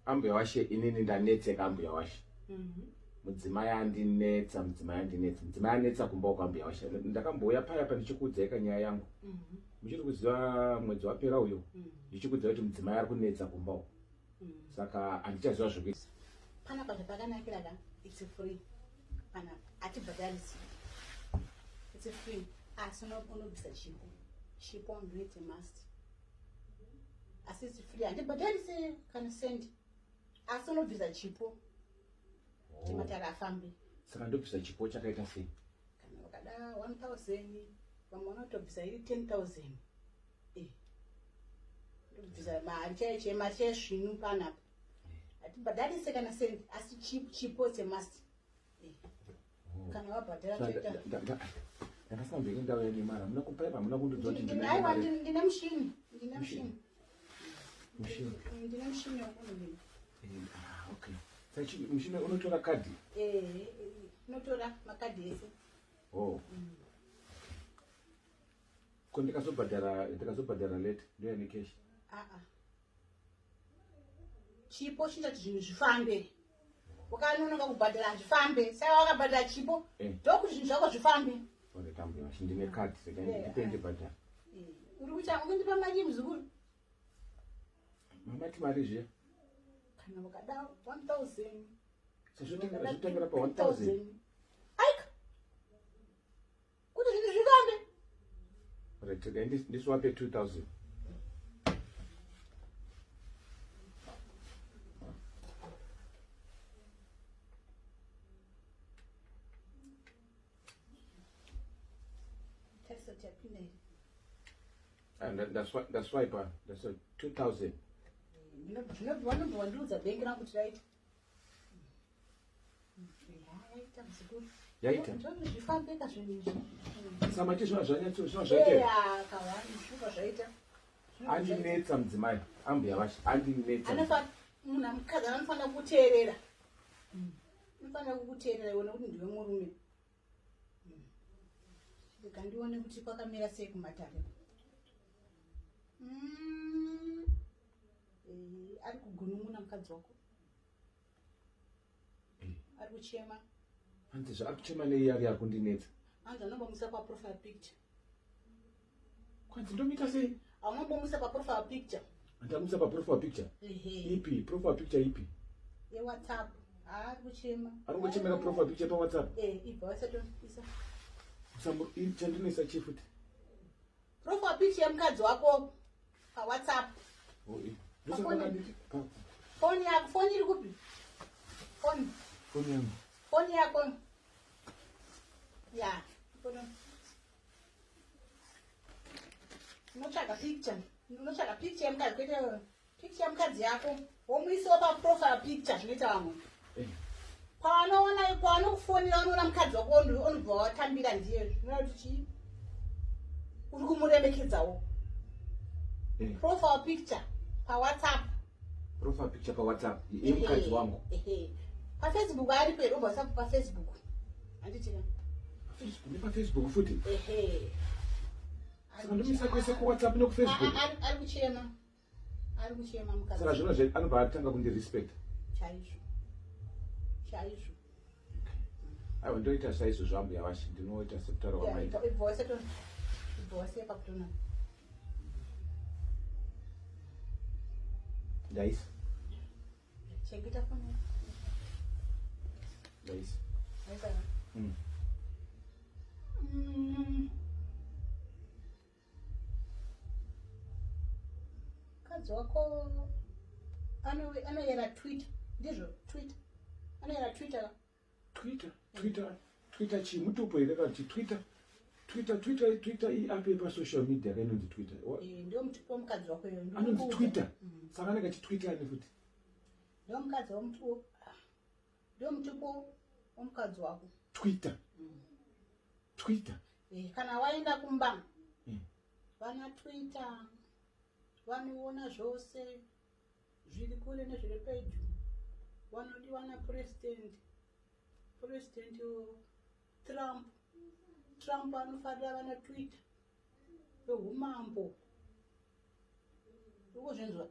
ambuya washe inini ndanetseka ambuya washe. Mudzimai andinetsa, mudzimai anetsa kumba kwambuya washe. Ndakambouya paya pandichikudzeka nyaya yangu. Muchiri kuziva mwedzi wapera uyo. Ndichikudzeka kuti mudzimai ari kunetsa kumba uko. Saka handichaziva zvekuita. Pana pakanakira ka, it's free. Pana atibhadharisi. It's free. Asi unobvisa chipo ndinoite must. Asi it's free. Atibhadharisi kana sendi. Asi unobvisa chipo. Timatara afambe. Saka ndobvisa chipo chakaita sei? Kana wakada 1000, vamwe vanotobvisa iri 10,000. Ndobvisa mari chezvinu panapa. Atibhadharisi kana sendi, asi chipo it's a must. Kana wabhadhara toita. Ndakasambiri ndau yenyu mara muna kupaipa muna kundodzoti ndine mushini. Ndine mushini wakunomira. Okay. Saka mushini unotora kadhi? Unotora makadhi ese. Ko ndikazobhadhara late ndoya nekeshi? Chipo chinoita kuti zvinhu zvifambe. Ukanonoka kubhadhara zvifambe. Saka wakabhadhara chipo ndokuti zvinhu zvako zvifambe. Tambuya washe ndine kadhi saka ndipende bhadhara. Uri kuita ungondipa mari muzukuru? Mamati mari zviya? Kana wakada 1,000. Zvotengera pa 1,000. Aika. Kuti zvinhu zvifambe. Right, ndiswape 2,000. And that's why that's 2,000. Wandiudza bhengi rangu kuti raita. Yaita? Zvifambe kazvinhu izvi. Samati zvaita. Zvaita. Andinetsa mudzimai, ambuya washe, andinetsa. Munhu amukadzi anofanira kukuteerera. Unofanira kukuteerera iwona kuti ndiwe murume. Ndika ndione kuti kwakamira sei kumatare. Ari kugunun'una mukadzi wako. Ari kuchema. Hanzi zvaari kuchema nei ari kundinetsa? Hanzi anombomuisa paprofile picture. Kwanzi ndomuita sei? Anombomuisa paprofile picture. Ndamuisa paprofile picture? Ipi? Profile picture ipi? WhatsApp. Ari kuchema. Ari kuchemera profile picture pa WhatsApp? Ibva wasatoisa. Chandinoisa chifuti? Profile picture yemukadzi wako pa WhatsApp. Foni yako, foni iri kupi? Foni yangu. Foni yako. Ya, kono. Unotsvaga picture yemukadzi, kwete picture yemukadzi yako. Womuisawo pa profile picture zvinoita vamwe. Kwanokufonera unoona mukadzi wako unobva watambira ndiye. Zvinoita kuti chii? Uri kumuremekedzawo. Profile picture pa WhatsApp. Profile picture pa WhatsApp yemukadzi wangu. Pa Facebook ari pedo basa pa Facebook. Anditika. Pa Facebook futi? Saka ndomisa kwese ku WhatsApp no ku Facebook. Ari kuchema. Ari kuchema mukadzi. Saka zvino zve anobva atanga kundi respect. Chaizvo. Aiwa ndoita saizvo zvambuya washe ndinoita sekutara wamaita. Ibva wase pakutona. Ndaisa. Chengeta foni. Ndaisa. Ndaisa. Kadzi wako anoyera Twitter. Ndizvo Twitter. Anoyera Twitter. Twitter chimutupo here kuti Twitter iape pa social media kanonzi Twitter. Ndio mutupo mukadzi wako yo. Anonzi Twitter. Saka naka Twitter ani futi. Ndio mukadzi womutupo. Ndio mutupo womukadzi wako. Twitter. Kana waenda kumba. Vana Twitter. Vanoona zvose zviri kure nezviri pedyo. Vanodiwana president Trump anofarira vana Twitter vehumambo. Uko zvinzwa?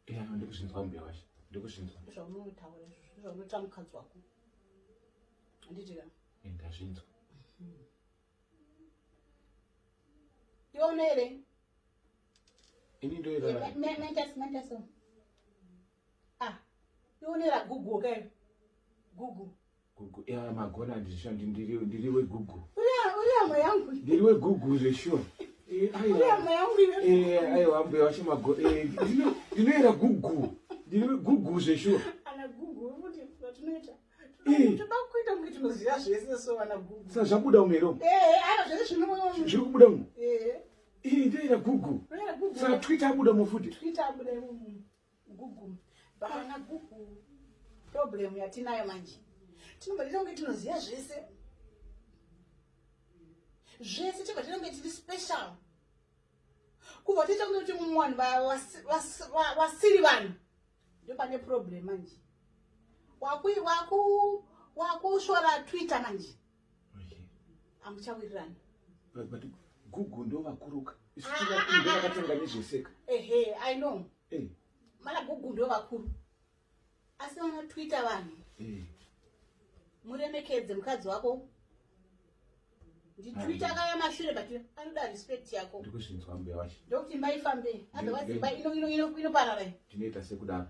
Ndikuzvinzwa mbuya washe. Ndikuzinzwa. Zvaunotaura izvo zvaunoita mukadzi wako. Handiti ka? Ndazvinzwa. Iona here? Ini ndoira. Mentas. Iona Google kai? Google. Ya magona ndiriwe Google. Uriya yangu. Ndiriwe Google resho. Ayo ambuya wacho mago. Ndinoira Google. Ndiriwe Google resho. Ana Google kuti vatinoita. Toda kuita kuti tinoziva zvese so ana Google. Saka zvabuda umero. Ayo zvese zvinomo. Zviri kubuda umu. Ndoira Google. Saka Twitter abuda mufuti. Twitter abuda Google. Bana Google. Problem yatinayo manje. Tinombodita kunge tinoziva zvese. Zvese tinenge tiri special. Kuva tiita kunge kuti mumwe vanhu vasiri vanhu. Ndo pane problem manje. Wakushora Twitter manje. Amuchawirirana. But Google ndo vakuruka. Isikuti ndakatenga nezveseka. I know. Mana Google ndo vakuru. Asi wana Twitter vanhu. Muremekedze mukadzi wako. Ndi Twitter akaya mashure but anoda respect yako. Ndikuzinzwa mbuya wacho. Ndokuti maifambe. Otherwise inoparara. Ndinoita sekudaro.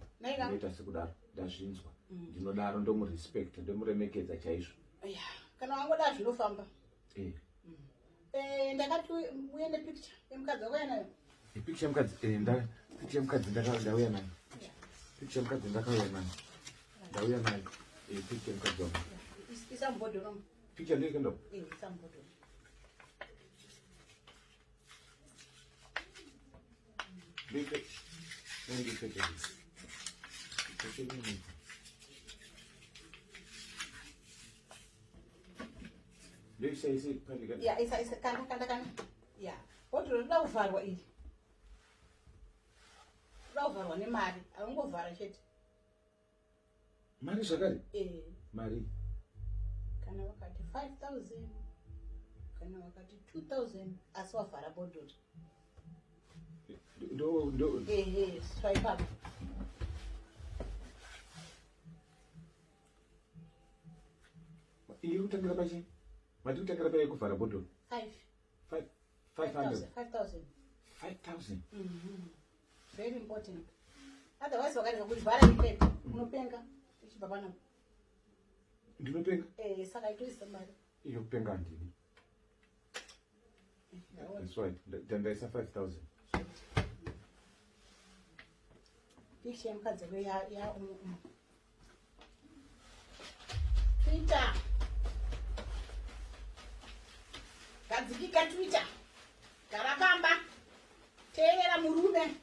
Ndazvinzwa. Ndinodaro ndomurespect, ndomuremekedza chaizvo. Kana wangoda zvinofamba. Ndakati uende picture yemukadzi wako yanayo. Picture yemukadzi picture yemukadzi ndauya nayo. Picture yemukadzi ndakauya nayo. Ndauya nayo. Picture yemukadzi wangu. Isambodo nomu. Picture ndike ndo. Isambodo. Ndike. Isi pandika. Ya, isa kana. Ya. Kodwa ndoda kuvharwa iri. Ndoda kuvharwa nemari. Aungovhara chete. Mari zvakare? Mari. Kana wakati 5,000. Kana wakati 2,000 asi wavhara bodhoro. Ndo. Swipe up. Iri kutangira pachi? Mati kutangira pachi kuvhara bodhoro? 5,000. 5,000. Very important. Otherwise wakareka kuvhara ipepe unopenga ichibva pano. Ndinopenga? Saka itoisa mari. Iyo kupenga handini. That's right. Ndandaisa 5,000. Picture yemukadzi we ya Twitter. Kadzikika Twitter. Karapamba. Teerera murume.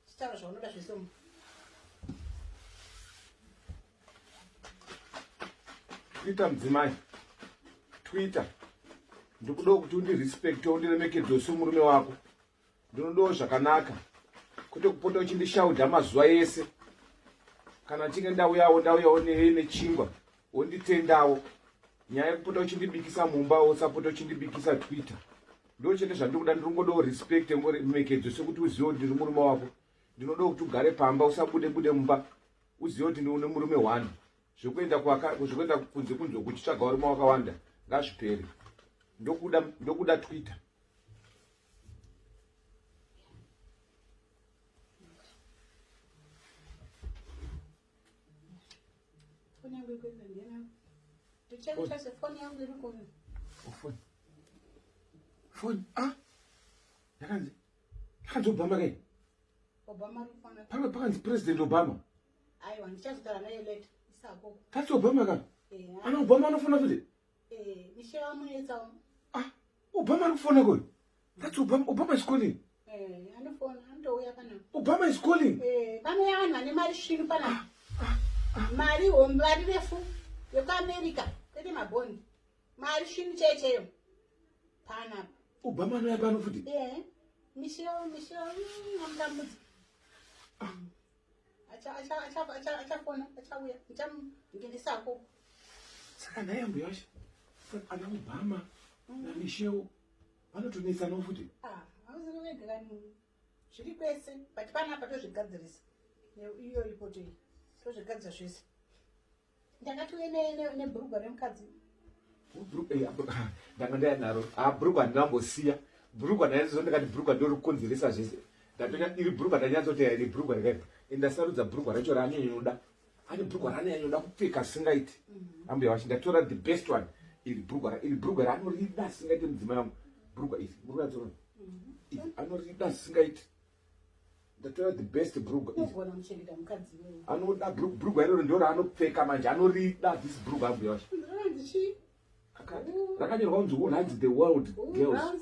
Chitaura zvaunoda zvese umu. Twitter mudzimai. Twitter. Ndikuda kuti undirespect undiremekedze somurume wako. Ndinodawo zvakanaka. Kuti kupota uchindishaudha mazuva ese. Kana chinge ndauyawo nechingwa. Wonditendawo. Nyaya yekupota uchindibikisa mumba usapota uchindibikisa Twitter. Ndo chete zvandinoda ndingodawo respect remekedzo sekuti uzive kuti ndiri murume wako. Ndinodawo kuti ugare pamba usabude mumba. Uzive kuti ndine murume 1. Zvokuenda kunze kuchitsvaga varume wakawanda ngazvipere. Ndokuda Twitter. Phone. Yakanzi Obama kai? Obama rufana. Pakanzi President Obama. Aiwa ndichazotara naye later. Isako. That's Obama kai? Ana Obama anofuna futi? Nishewa munetsa. Obama arikufona koi? That's Obama. Obama is calling. Anofona, andouya pana. Obama is calling. Panouya vanhu vane mari shinu pana. Mari hombari refu yekuAmerica. Kwete mabhoni. Mari shinu checheyo. Pana. Obama anouya pano futi? Nishewa namudzi. Achafona, achauya. Ndichamngenisako. Saka naye mbuya wacho. Ana Obama na Michelle vanotonesanawo futi. Hauzi wega kani zviri kwese but panapa tozvigadzirisa. iyo ipoto iyi tozvigadzira zvese ndakati uye nebhurugwa remukadzi ndanga ndainaro bhurugwa ndinambosiya bhurugwa ndaizo ndakati bhurugwa ndiro rikukonzeresa zvese ndatonya iri bhurugwa ndanyatoti iri bhurugwa rakaita ndasarudza bhurugwa racho raanyanyoda ane bhurugwa raanyanyoda kupfeka singaiti ambuya wacho ndatora the best one iri bhurugwa raanorida singaiti mudzimai wangu bhurugwa iri murikadzona anorida singaiti ndatora the best bhurugwa anoda bhurugwa iroro ndo raanopfeka manje anorida this bhurugwa ambuya wacho rakanyorwa kunzi who runs the world girls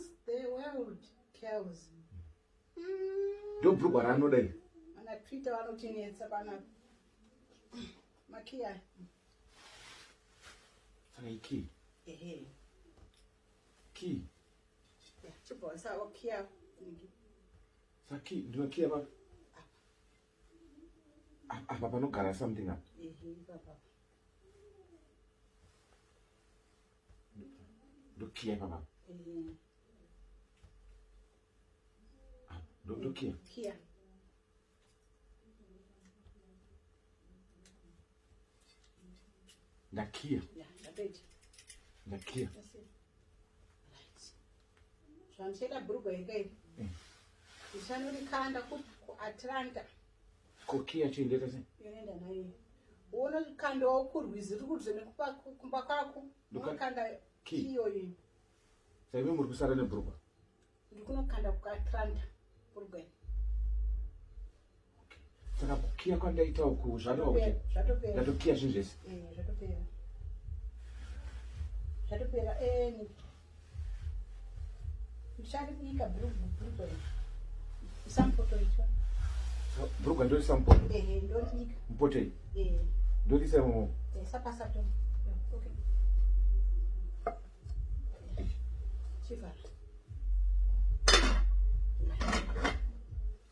ndo bhurugwa raanoda iri ana Twitter vanotinetsa pana makia saka iki ki chibva sawa kia saki ndinokia apa panogara something apa ndokia papa ndokia ndakia zvamucheda bhurugwa ikai ndichanurikanda kuatlanta kokia chiendeta sei yoenda nayo unokandawo kurwizi riri kudze nekumba kwako unokanda kiyoyi saive muri kusara nebhurugwa ndikunokanda kuatlanta bhurugwa saka kukia kwandaita uku zvatokia zvinhu zvese zvatopera ndichari kuika bhurugwa isampoto icho bhurugwa ndori sampoto ndoriika mupoto iyi ndorisa imomo sapasato chivhara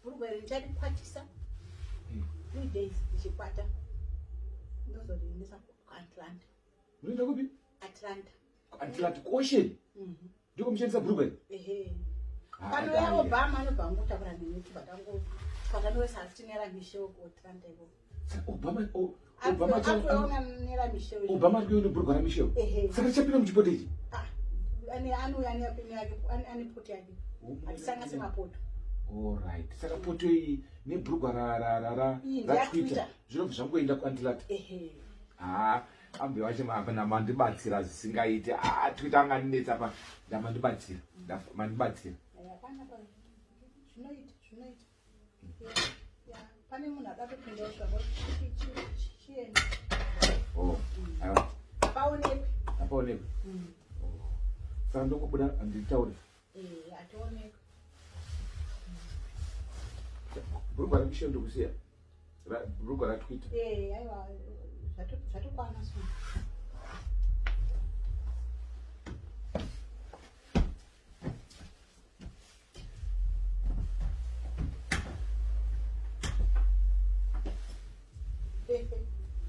bhurugwa iri ndicharikwatisa 3 days ndichikwata ndozoriendesa kuatlanta unoenda kupi Atlantic Ocean ndiko muchandisa bhurugwa iri panouya Obama anobva angotakura nenyuchi patanoisa tinera mishewo kuatlanta iko Obama nera mishewo Obama ari kuenda bhurugwa ramisheo saka richapinda muchipoto ichi anouya ane poto yake hatisanga semapoto alright saka poto iyi nebhurugwa ratwitter zvinobva zvangoenda kuatlanta ambuya wacho mandibatsira zvisingaiti twitter anganinetsa pa ndamandibatsira zvinoita pane munhu akatopindawo zvako chienda apaonekwi saka ndokubuda handitaure hationekwi bhurugwa ramisheo ndokusiya bhurugwa ratwitter aiwa zvatokwana so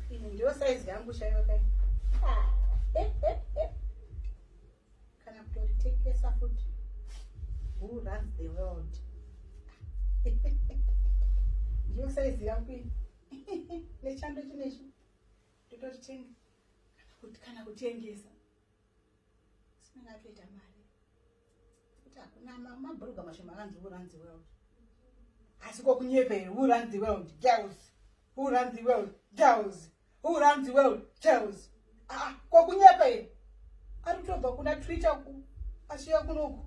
ini ndio size yangu shayo kai kana kutoritekesa futi who runs the world ndio size yangu nechando chinechi tototitenga kana kutengesa sinangatoita mari kuti hakuna mabhurugwa mashoma akanzi who runs the world asi kokunyepere who runs the world girls who runs the world girls who runs the world girls kokunyepere ari kutobva kuna Twitter ku ashiya kunoku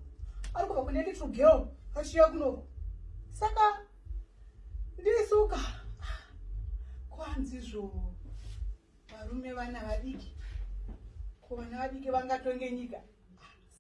ari kubva kune little girl ashiya kunoku saka ndirisuka kwanzizvo varume vana vadiki ko vana vadiki vangatonge nyika